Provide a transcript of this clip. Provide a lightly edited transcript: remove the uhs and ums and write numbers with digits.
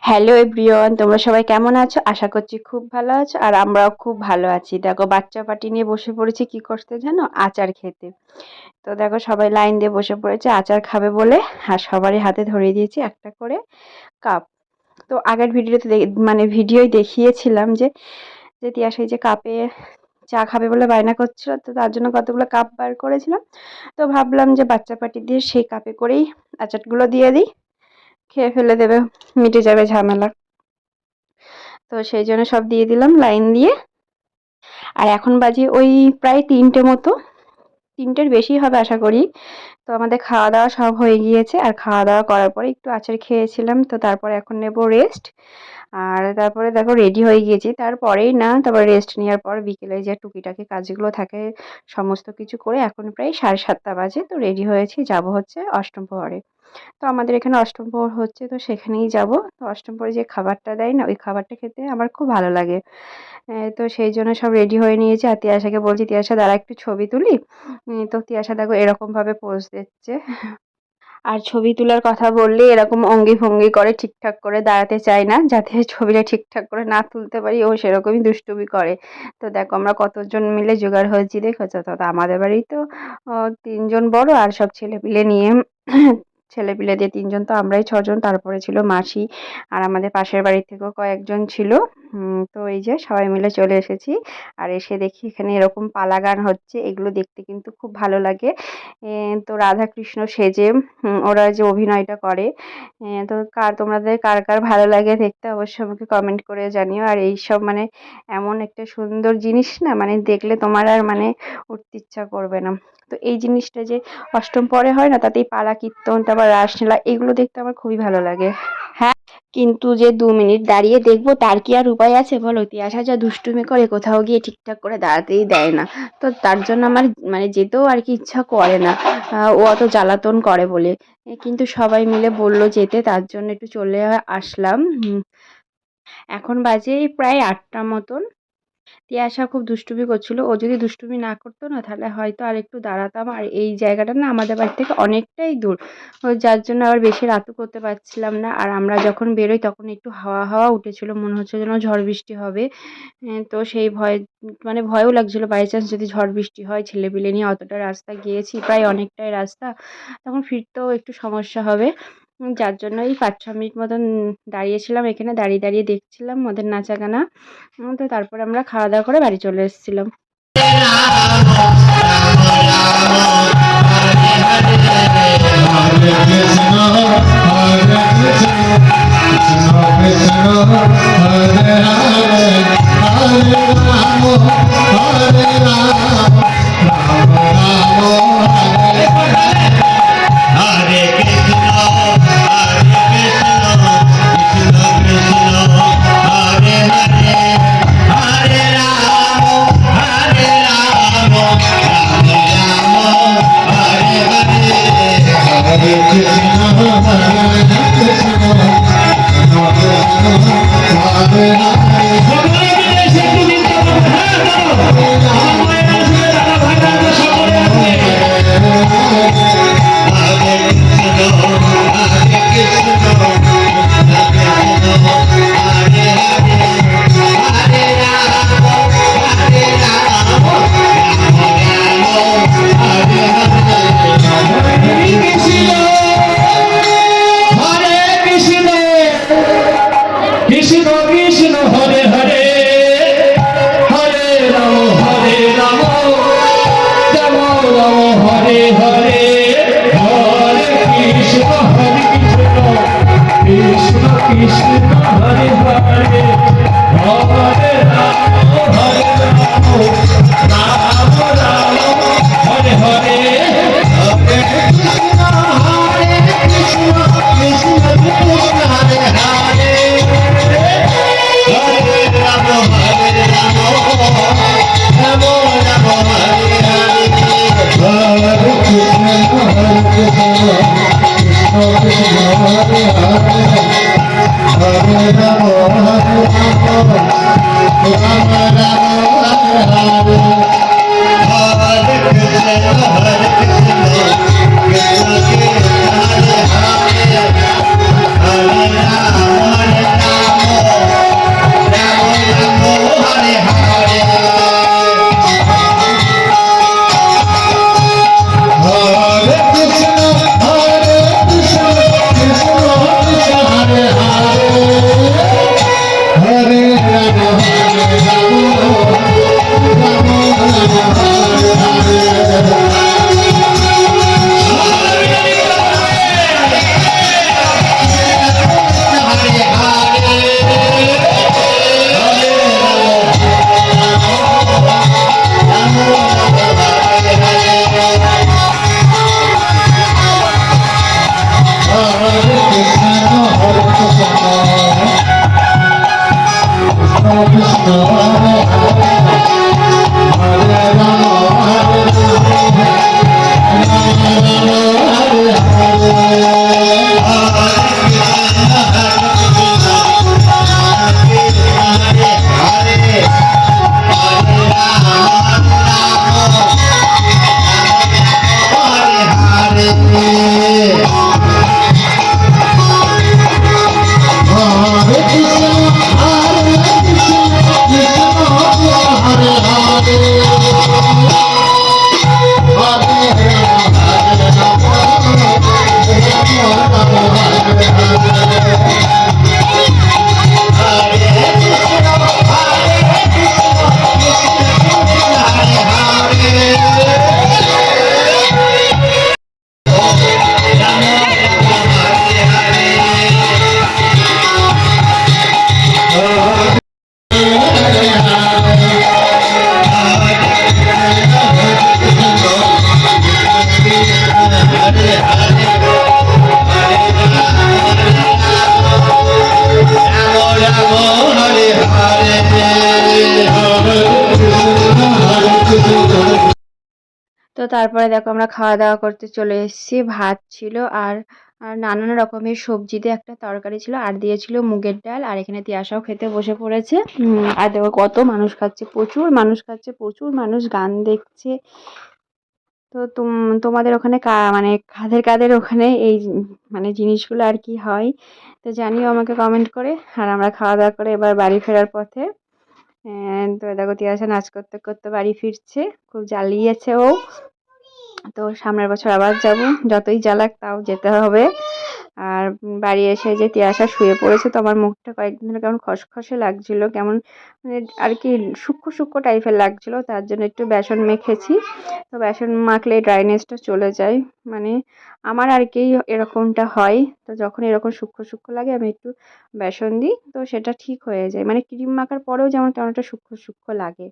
Hello everyone, তোমরা সবাই কেমন আছো? আশা করছি খুব ভালো আছো আর আমরাও খুব ভালো আছি। দেখো বাচ্চা পার্টি নিয়ে বসে পড়েছি কি করতে জানো? আচার খেতে। তো দেখো সবাই লাইন দিয়ে বসে পড়েছে আচার খাবে বলে, আর সবারই হাতে ধরিয়ে দিয়েছি একটা করে কাপ। তো আগের ভিডিওতে মানে ভিডিওই দেখিয়েছিলাম যে যে তিয়াশা এই যে কাপে চা খাবে বলে বায়না করছিল, তো তার জন্য কতগুলো কাপ বার করেছিলাম। তো ভাবলাম যে বাচ্চা পার্টি দিয়ে সেই কাপে করেই আচারগুলো দিয়ে দিই, খেয়ে ফেলে দেবে, মিটে যাবে ঝামেলা। তো সেই জন্য সব দিয়ে দিলাম লাইন দিয়ে। আর এখন বাজে ওই প্রায় ৩টে মতো, ৩টের বেশি হবে আশা করি। তো আমাদের খাওয়া দাওয়া সব হয়ে গিয়েছে, আর খাওয়া দাওয়া করার পরে একটু আচার খেয়েছিলাম, তো তারপরে এখন নেব রেস্ট। আর তারপরে দেখো রেডি হয়ে গিয়েছি, তারপরেই না তারপর রেস্ট নেওয়ার পর বিকেলে যে টুকিটাকি কাজগুলো থাকে সমস্ত কিছু করে এখন প্রায় 7:30 বাজে। তো রেডি হয়েছি, যাব হচ্ছে অষ্টম প্রহরে। তো আমাদের এখানে অষ্টম প্রহর হচ্ছে, তো সেখানেই যাব। তো অষ্টম প্রহরে যে খাবারটা দেয় না, ওই খাবারটা খেতে আমার খুব ভালো লাগে। তো সেই জন্য সব রেডি হয়ে নিয়েছি, আর তিয়াশাকে বলছি তিয়াশা দাঁড়া একটু ছবি তুলি। তো তিয়াশা দেখো এরকম ভাবে পোজ দিচ্ছে। আর ছবি তোলার কথা বললে এরকম অঙ্গি ভঙ্গি করে, ঠিকঠাক করে দাঁড়াতে চায় না, যাতে ছবিটা ঠিকঠাক করে না তুলতে পারি, ও সেরকমই দুষ্টুমি করে। তো দেখো আমরা কতজন মিলে জোগাড় হয়েছি দেখেছো তো। তো আমাদের বাড়ি তো 3জন বড় আর সব ছেলেপিলে নিয়ে, ছেলেপিলে দিয়ে 3জন, তো আমরাই 6জন, তারপরে ছিল মাসি আর আমাদের পাশের বাড়ি থেকেও কয়েকজন ছিল। তো এই যে সবাই মিলে চলে এসেছি। আর এসে দেখি এখানে এরকম পালা গান হচ্ছে, এগুলো দেখতে কিন্তু খুব ভালো লাগে। তো রাধা কৃষ্ণ সেজে ওরা যে অভিনয়টা করে, তো তোমাদের কার কার ভালো লাগে দেখতে অবশ্যই আমাকে কমেন্ট করে জানিও। আর এইসব মানে এমন একটা সুন্দর জিনিস না, মানে দেখলে তোমার আর মানে উঠতে ইচ্ছা করবে না। তো এই জিনিসটা যে অষ্টম পরে হয় না, তাতেই পালা কীর্তন তারপর রাসলীলা এগুলো দেখতে আমার খুবই ভালো লাগে। হ্যাঁ, কিন্তু যে 2 মিনিট দাঁড়িয়ে দেখবো তার কি আর উপায় আছে বলো? তিয়াশা যা দুষ্টুমি করে, কোথাও গিয়ে ঠিকঠাক করে দাঁড়াতেই দেয় না। তো তার জন্য আমার মানে যেতেও আর কি ইচ্ছা করে না, ও অত জ্বালাতন করে বলে। কিন্তু সবাই মিলে বলল যেতে, তার জন্য একটু চলে আসলাম। এখন বাজে প্রায় 8টা মতন। তিয়াশা খুব দুষ্টুমি করছিল, ও যদি দুষ্টুমি না করতো না তাহলে হয়তো আর একটু দাঁড়াতাম। আর এই জায়গাটা না আমাদের বাড়ি থেকে অনেকটাই দূর, যার জন্য আবার বেশি রাতও করতে পারছিলাম না। আর আমরা যখন বেরোই তখন একটু হাওয়া হাওয়া উঠেছিল, মনে হচ্ছে যেন ঝড় বৃষ্টি হবে। তো সেই ভয়, মানে ভয়ও লাগছিল বাই চান্স যদি ঝড় বৃষ্টি হয়, ছেলেপিলে নিয়ে অতটা রাস্তা গিয়েছি, প্রায় অনেকটাই রাস্তা, তখন ফিরতেও একটু সমস্যা হবে। যার জন্য এই 5-6 মিনিট মতন দাঁড়িয়েছিলাম এখানে, দাঁড়িয়ে দাঁড়িয়ে দেখছিলাম ওদের নাচা গানা। তো তারপরে আমরা খাওয়া দাওয়া করে বাড়ি চলে এসেছিলাম। তো তারপরে দেখো আমরা খাওয়া দাওয়া করতে চলে এসেছি। ভাত ছিল আর নানান রকমের সবজি দিয়ে একটা তরকারি ছিল, আর দিয়েছিল মুগের ডাল। আর এখানে তিয়াশাও খেতে বসে পড়েছে। আর দেখো কত মানুষ খাচ্ছে, প্রচুর মানুষ খাচ্ছে, প্রচুর মানুষ গান দেখছে। তো তোমাদের ওখানে মানে কাদের কাদের ওখানে এই মানে জিনিসগুলো আর কি হয়, তো জানিও আমাকে কমেন্ট করে। আর আমরা খাওয়া দাওয়া করে এবার বাড়ি ফেরার পথে। তো দেখো তিয়াশা নাচ করতে করতে বাড়ি ফিরছে, খুব জ্বালিয়েছে ও। তো সামনের বছর আবার যাব, যতই জ্বালাক তাও যেতে হবে। আর বাড়ি এসে যে তিয়াশা শুয়ে পড়েছে, তো আমার মুখটা কয়েকদিন ধরে কেমন খসখসে লাগছিল, কেমন মানে আর কি সূক্ষ্ম সূক্ষ্ম টাইপের লাগছিল, তার জন্য একটু বেসন মেখেছি। তো বেসন মাখলে ড্রাইনেসটা চলে যায়, মানে আমার আর কি এরকমটা হয়। তো যখন এরকম সূক্ষ্ম সূক্ষ্ম লাগে আমি একটু বেসন দিই, তো সেটা ঠিক হয়ে যায়। মানে ক্রিম মাখার পরেও যেমন কেমন একটা সূক্ষ্ম সূক্ষ্ম লাগে।